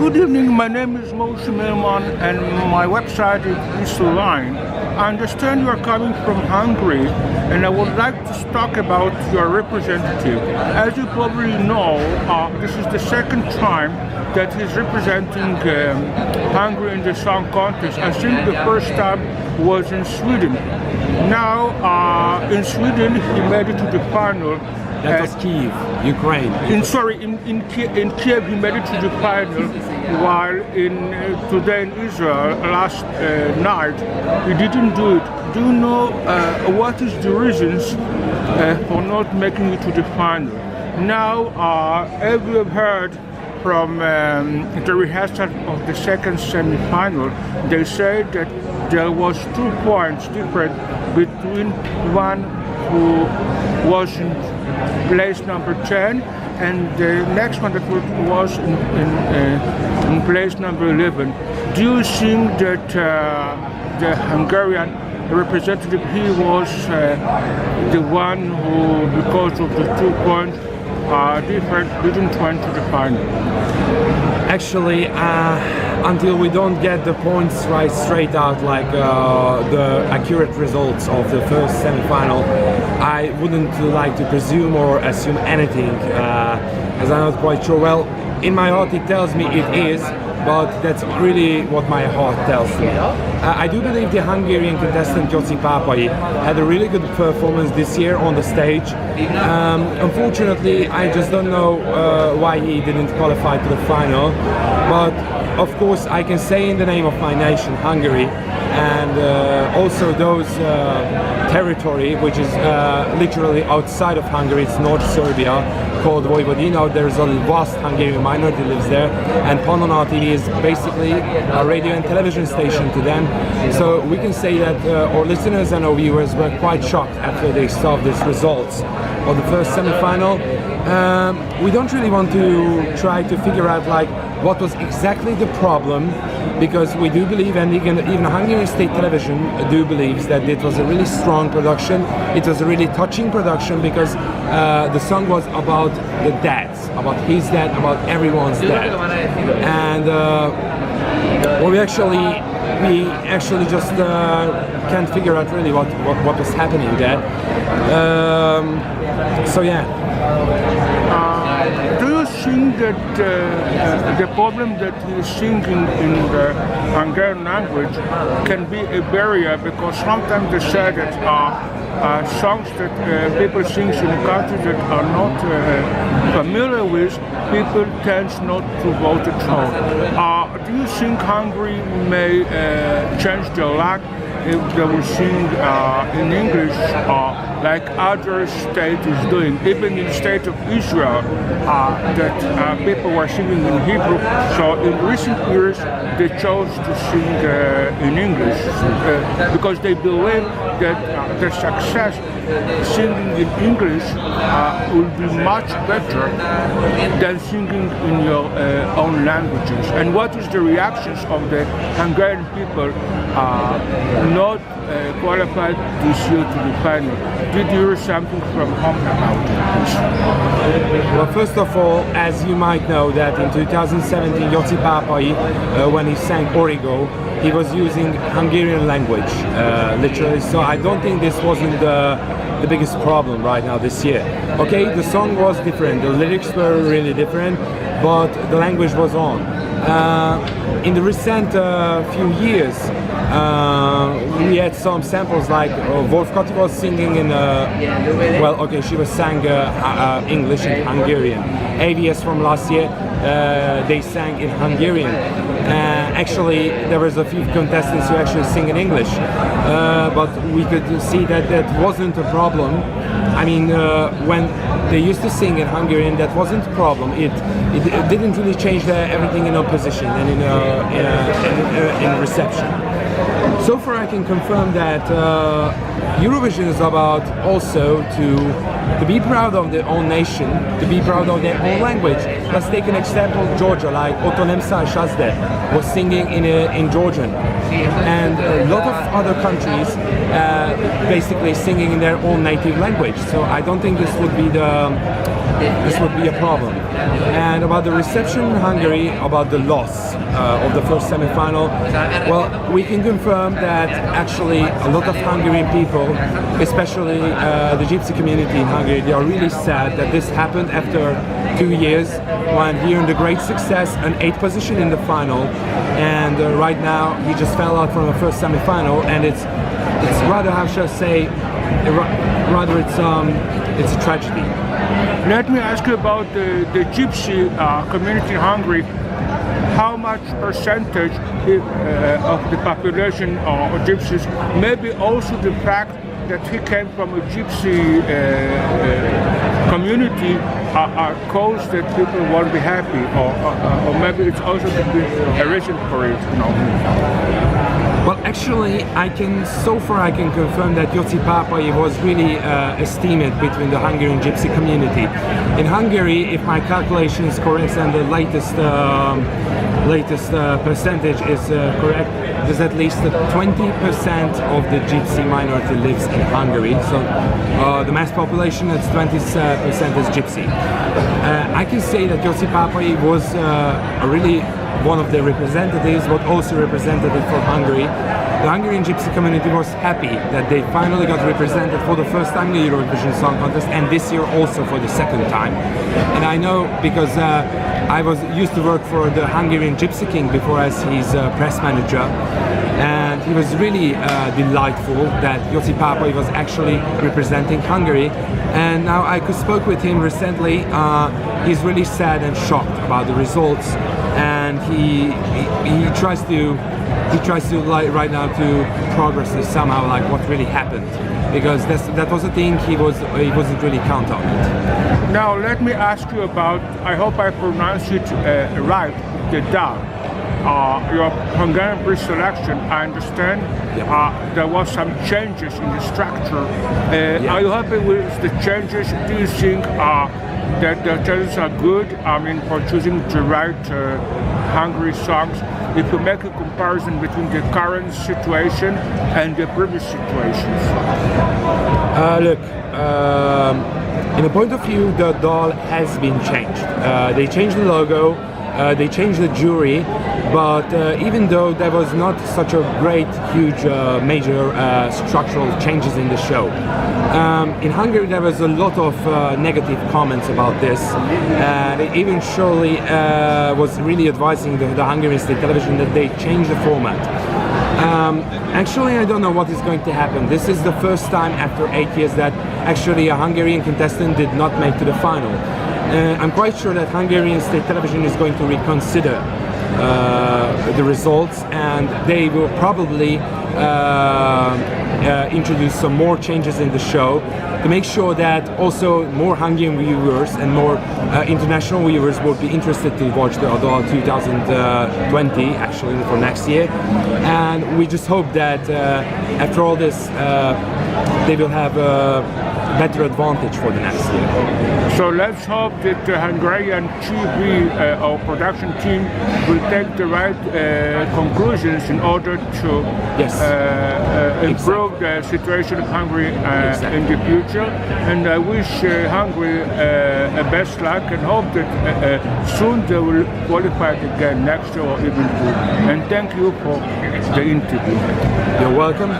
Good evening, my name is Moshe Milman and my website is Line. I understand you are coming from Hungary and I would like to talk about your representative. As you probably know, this is the second time that he's representing Hungary in the song contest. I think the first time was in Sweden. Now in Sweden he made it to the final. That was Kiev, Ukraine. In Kiev he made it to the final, while today in Israel last night he didn't do it. Do you know what is the reasons for not making it to the final? Now, as we have heard from the rehearsal of the second semi-final, they say that there was 2 points different between one who was in place number 10 and the next one that was in place number 11. Do you think that the Hungarian representative, he was the one who, because of the 2 points different, didn't went to the final? Actually, until we don't get the points right straight out, like the accurate results of the first semi-final, I wouldn't like to presume or assume anything, as I'm not quite sure. Well, in my heart it tells me it is, but that's really what my heart tells me. I do believe the Hungarian contestant Joci Papai had a really good performance this year on the stage. Unfortunately, I just don't know why he didn't qualify to the final, but of course I can say in the name of my nation, Hungary, and also those territory which is literally outside of Hungary, it's North Serbia, called Vojvodina. There's a vast Hungarian minority lives there, and Panona TV is basically a radio and television station to them. So we can say that our listeners and our viewers were quite shocked after they saw these results of the first semi-final. We don't really want to try to figure out like what was exactly the problem, because we do believe, and even Hungarian state television do believes that it was a really strong production. It was a really touching production because the song was about the dads, about his dad, about everyone's dad, and we actually just can't figure out really what was happening there. So yeah. Do you think that the problem that he's singing in the Hungarian language can be a barrier? Because sometimes they say that songs that people sing in a country that are not familiar with, people tend not to vote at all. Do you think Hungary may change their luck if they will sing in English like other states is doing? Even in the state of Israel, that people were singing in Hebrew. So in recent years, they chose to sing in English because they believe that the success singing in English will be much better than singing in your own languages. And what is the reactions of the Hungarian people not qualified this year to the final? Did you hear something from home about this? Well, first of all, as you might know, that in 2017, Joci Papai, when he sang Origo, he was using Hungarian language, literally. So I don't think this wasn't the biggest problem right now this year. Okay, the song was different, the lyrics were really different, but the language was on. In the recent few years, we had some samples like Wolfkati was singing in, she was sang English and Hungarian. AVS from last year, they sang in Hungarian. Actually, there was a few contestants who actually sing in English, but we could see that that wasn't a problem. I mean, when they used to sing in Hungarian, that wasn't a problem. It didn't really change everything in opposition and in reception. So far, I can confirm that Eurovision is about also to be proud of their own nation, to be proud of their own language. Let's take an example of Georgia, like Otonemsa Shazde was singing in Georgian, and a lot of other countries basically singing in their own native language. knowledge. So I don't think this would be a problem. And about the reception in Hungary, about the loss of the first semi-final, well, we can confirm that actually a lot of Hungarian people, especially the gypsy community in Hungary, they are really sad that this happened after 2 years, when he earned a great success, an 8th position in the final, and right now he just fell out from the first semi-final, and it's rather, how shall I say, rather it's a tragedy. Let me ask you about the gypsy community in Hungary. How much percentage of the population are gypsies? Maybe also the fact that he came from a gypsy community are cause that people won't be happy, or maybe it's also a reason for it, you know. Well, actually, I can confirm that Joci Papai was really esteemed between the Hungarian gypsy community. In Hungary, if my calculation is correct and the latest percentage is correct, there's at least 20% of the gypsy minority lives in Hungary. So the mass population, it's 20% is gypsy. I can say that Joci Papai was really one of the representatives, but also representative for Hungary. The Hungarian gypsy community was happy that they finally got represented for the first time in the Eurovision Song Contest, and this year also for the second time. And I know because I used to work for the Hungarian Gypsy King before as his press manager, and he was really delightful that Joci Papai was actually representing Hungary. And now I spoke with him recently. He's really sad and shocked about the results, and he tries to right now to progress this somehow, like what really happened, because that was a thing he wasn't really count on it. Now let me ask you about, I hope I pronounce it right, the DAG. Your Hungarian pre-selection, I understand there was some changes in the structure. Are you happy with the changes? Do you think that the changes are good? I mean, for choosing the right Hungary songs, if you make a comparison between the current situation and the previous situations? Look, in a point of view, the doll has been changed. They changed the logo, they changed the jury, but even though there was not such a great, huge, major structural changes in the show, in Hungary there was a lot of negative comments about this. They even surely was really advising the Hungarian state television that they change the format. Actually, I don't know what is going to happen. This is the first time after 8 years that actually a Hungarian contestant did not make to the final. I'm quite sure that Hungarian state television is going to reconsider the results, and they will probably introduce some more changes in the show to make sure that also more Hungarian viewers and more international viewers will be interested to watch the Adol 2020, actually for next year. And we just hope that after all this they will have a better advantage for the next year. So let's hope that the Hungarian TV or production team will take the right conclusions in order to improve the situation of Hungary in the future. And I wish Hungary best luck and hope that soon they will qualify again next year or even two. And thank you for the interview. You're welcome.